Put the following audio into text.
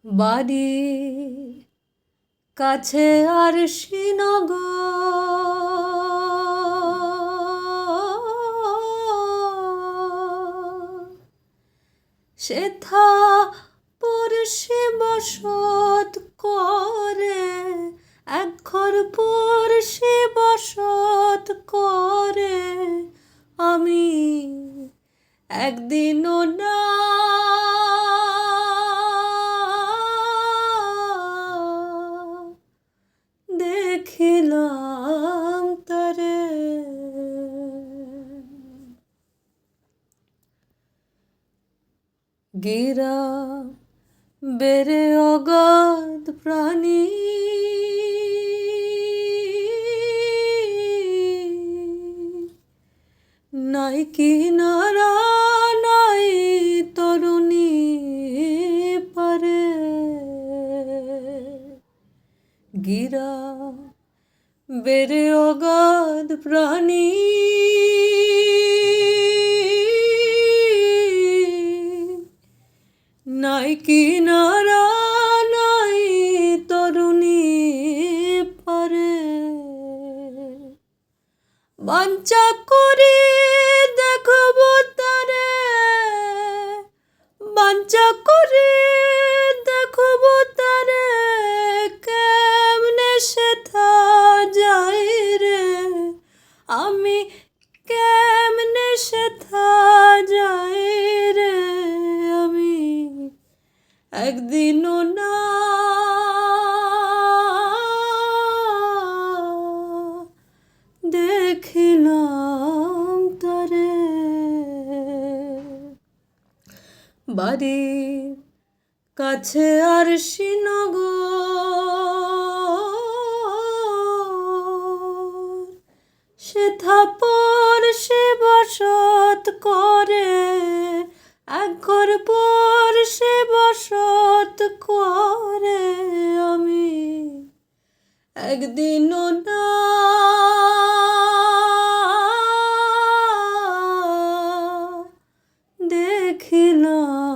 বাড়ির কাছে আর শ্রীনগর সেথা পড়শি বসত করে, এক ঘর পড়শি বসত করে। আমি একদিনও না দেখিলাম তারে। গিরা বেড়ে অগাধ প্রাণী, নাই কিনারা নাই তরুণী পারে। গিরা বেড়ে অগাধ প্রাণী, নাই কিনারা নাই তরুণী পারে। বাঞ্ছা করি দেখব তারে, বাঞ্ছা করি দেখব তারে, কেমনে সেথা যাই রে। আমি কেমনে সেথা যাই রে। আমি একদিনও না দেখিলাম তারে। বাড়ির কাছে আর শ্রীনগর সেথা পড়শি বসত করে, এক ঘর পড়শি বসত করে। আমি একদিনও না দেখিলাম